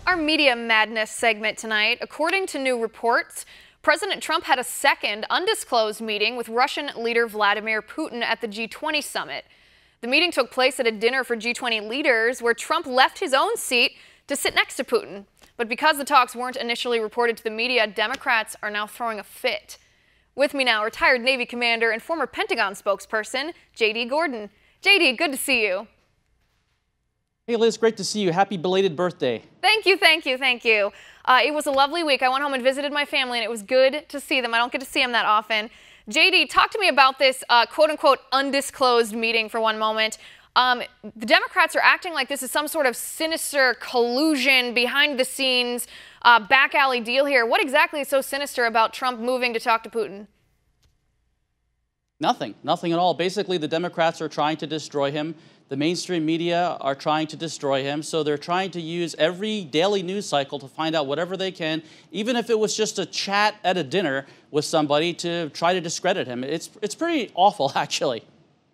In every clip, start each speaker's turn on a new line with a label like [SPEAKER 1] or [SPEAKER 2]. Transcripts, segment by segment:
[SPEAKER 1] Our media madness segment tonight. According to new reports, President Trump had a second undisclosed meeting with Russian leader Vladimir Putin at the G20 summit. The meeting took place at a dinner for G20 leaders where Trump left his own seat to sit next to Putin. But because the talks weren't initially reported to the media, Democrats are now throwing a fit. With me now, retired Navy commander and former Pentagon spokesperson, J.D. Gordon. J.D., good to see you.
[SPEAKER 2] Hey Liz, great to see you. Happy belated birthday.
[SPEAKER 1] Thank you, thank you, thank you. It was a lovely week. I went home and visited my family, and it was good to see them. I don't get to see them that often. JD, talk to me about this quote-unquote undisclosed meeting for one moment. The Democrats are acting like this is some sort of sinister collusion, behind-the-scenes, back-alley deal here. What exactly is so sinister about Trump moving to talk to Putin?
[SPEAKER 2] Nothing at all. Basically, the Democrats are trying to destroy him. The mainstream media are trying to destroy him, so they're trying to use every daily news cycle to find out whatever they can, even if it was just a chat at a dinner with somebody to try to discredit him. It's pretty awful, actually.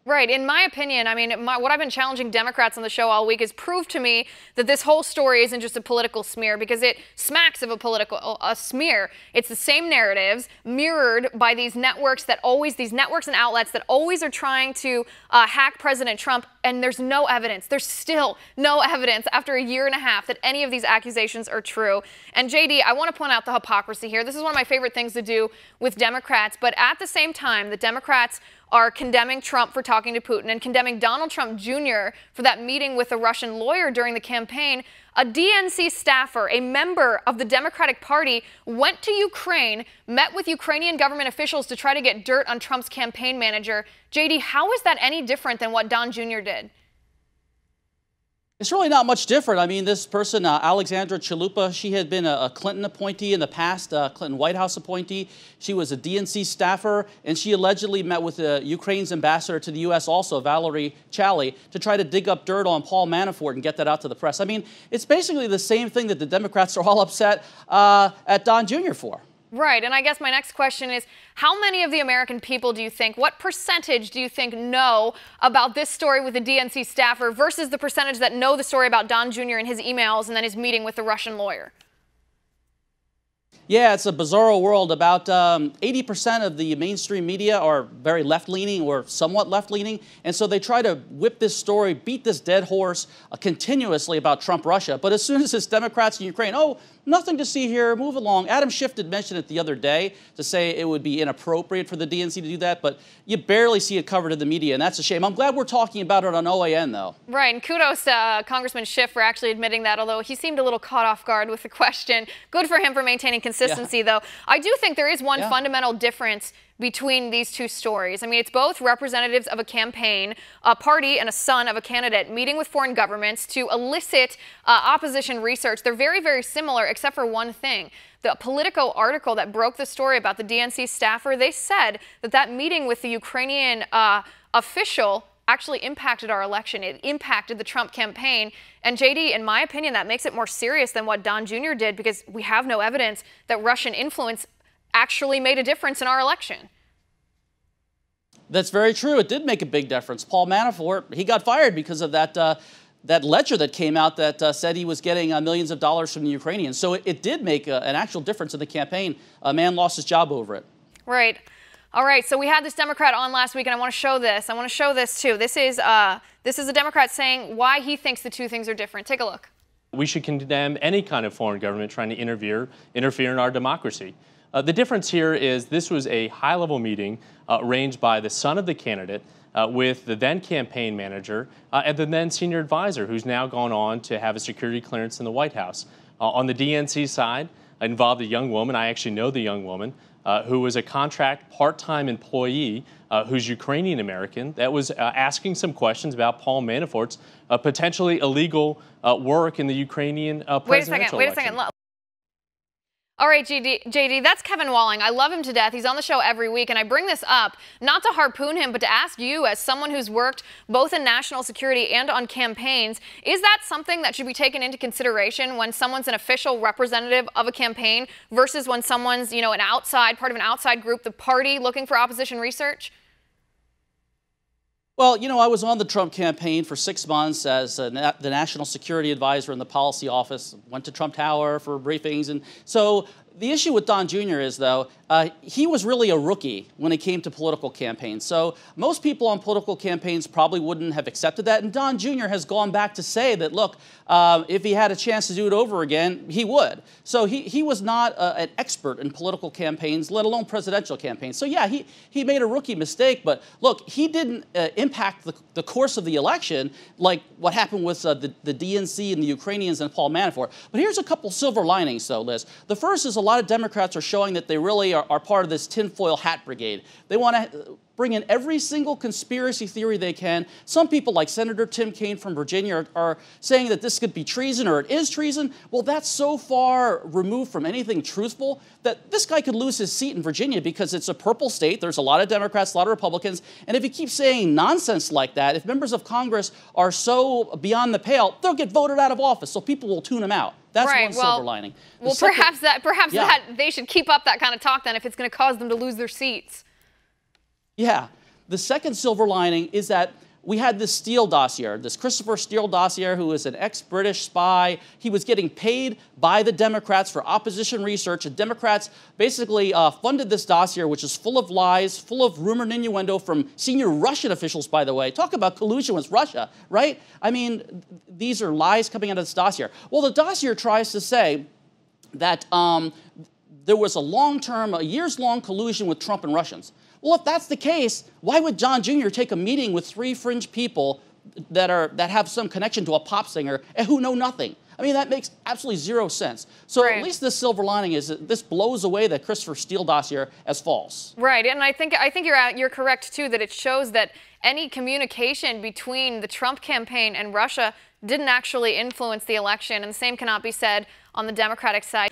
[SPEAKER 1] Right. In my opinion, I mean, what I've been challenging Democrats on the show all week is prove to me that this whole story isn't just a political smear, because it smacks of a smear. It's the same narratives mirrored by these networks and outlets that always are trying to hack President Trump. And there's no evidence. There's still no evidence after a year and a half that any of these accusations are true. And JD, I want to point out the hypocrisy here. This is one of my favorite things to do with Democrats. But at the same time, the Democrats are condemning Trump for talking to Putin and condemning Donald Trump Jr. for that meeting with a Russian lawyer during the campaign. A DNC staffer, a member of the Democratic Party, went to Ukraine, met with Ukrainian government officials to try to get dirt on Trump's campaign manager. JD, how is that any different than what Don Jr. did?
[SPEAKER 2] It's really not much different. I mean, this person, Alexandra Chalupa, she had been a Clinton appointee in the past, Clinton White House appointee. She was a DNC staffer, and she allegedly met with Ukraine's ambassador to the U.S. also, Valerie Chally, to try to dig up dirt on Paul Manafort and get that out to the press. I mean, it's basically the same thing that the Democrats are all upset at Don Jr. for.
[SPEAKER 1] Right, and I guess my next question is, how many of the American people do you think, what percentage do you think know about this story with the DNC staffer versus the percentage that know the story about Don Jr. and his emails and then his meeting with the Russian lawyer?
[SPEAKER 2] Yeah, it's a bizarro world. About 80% of the mainstream media are very left-leaning or somewhat left-leaning, and so they try to whip this story, beat this dead horse continuously about Trump-Russia. But as soon as it's Democrats in Ukraine, oh, nothing to see here, move along. Adam Schiff did mention it the other day to say it would be inappropriate for the DNC to do that, but you barely see it covered in the media, and that's a shame. I'm glad we're talking about it on OAN, though. Right,
[SPEAKER 1] and kudos to Congressman Schiff for actually admitting that, although he seemed a little caught off guard with the question. Good for him for maintaining consistency, though. I do think there is one fundamental difference between these two stories. I mean, it's both representatives of a campaign, a party, and a son of a candidate meeting with foreign governments to elicit opposition research. They're very, very similar, except for one thing. The Politico article that broke the story about the DNC staffer, they said that that meeting with the Ukrainian official actually impacted our election. It impacted the Trump campaign. And JD, in my opinion, that makes it more serious than what Don Jr. did, because we have no evidence that Russian influence actually made a difference in our election.
[SPEAKER 2] That's very true. It did make a big difference. Paul Manafort, he got fired because of that that ledger that came out that said he was getting millions of dollars from the Ukrainians. So it did make an actual difference in the campaign. A man lost his job over it.
[SPEAKER 1] Right. All right. So we had this Democrat on last week, and I want to show this. I want to show this, too. This is a Democrat saying why he thinks the two things are different. Take a look.
[SPEAKER 3] We should condemn any kind of foreign government trying to interfere in our democracy. The difference here is this was a high-level meeting arranged by the son of the candidate with the then campaign manager and the then senior advisor, who's now gone on to have a security clearance in the White House. On the DNC side, it involved a young woman. I actually know the young woman who was a contract part-time employee who's Ukrainian American that was asking some questions about Paul Manafort's potentially illegal work in the Ukrainian presidential election.
[SPEAKER 1] Wait a second. All right, JD, that's Kevin Walling. I love him to death. He's on the show every week, and I bring this up not to harpoon him, but to ask you, as someone who's worked both in national security and on campaigns, is that something that should be taken into consideration when someone's an official representative of a campaign versus when someone's, you know, part of an outside group, the party, looking for opposition research?
[SPEAKER 2] Well, you know, I was on the Trump campaign for 6 months as the national security advisor in the policy office, went to Trump Tower for briefings. And so the issue with Don Jr. is, though, he was really a rookie when it came to political campaigns. So most people on political campaigns probably wouldn't have accepted that. And Don Jr. has gone back to say that, look, if he had a chance to do it over again, he would. So he was not an expert in political campaigns, let alone presidential campaigns. So yeah, he made a rookie mistake. But look, he didn't impact the course of the election like what happened with the DNC and the Ukrainians and Paul Manafort. But here's a couple silver linings, though, Liz. The first is a lot of Democrats are showing that they really are part of this tinfoil hat brigade. They want to bring in every single conspiracy theory they can. Some people, like Senator Tim Kaine from Virginia, are saying that this could be treason or it is treason. Well, that's so far removed from anything truthful that this guy could lose his seat in Virginia because it's a purple state. There's a lot of Democrats, a lot of Republicans. And if he keeps saying nonsense like that, if members of Congress are so beyond the pale, they'll get voted out of office. So people will tune him out. That's
[SPEAKER 1] right.
[SPEAKER 2] one silver lining.
[SPEAKER 1] Well, perhaps that they should keep up that kind of talk then if it's going to cause them to lose their seats.
[SPEAKER 2] Yeah. The second silver lining is that we had this Steele dossier, this Christopher Steele dossier, who is an ex-British spy. He was getting paid by the Democrats for opposition research, and Democrats basically funded this dossier, which is full of lies, full of rumor and innuendo from senior Russian officials, by the way. Talk about collusion with Russia, right? I mean, these are lies coming out of this dossier. Well, the dossier tries to say that there was a years-long collusion with Trump and Russians. Well, if that's the case, why would John Jr. take a meeting with 3 fringe people that have some connection to a pop singer and who know nothing? I mean, that makes absolutely zero sense. So at least the silver lining is that this blows away the Christopher Steele dossier as false.
[SPEAKER 1] Right, and I think you're correct too that it shows that any communication between the Trump campaign and Russia didn't actually influence the election, and the same cannot be said on the Democratic side.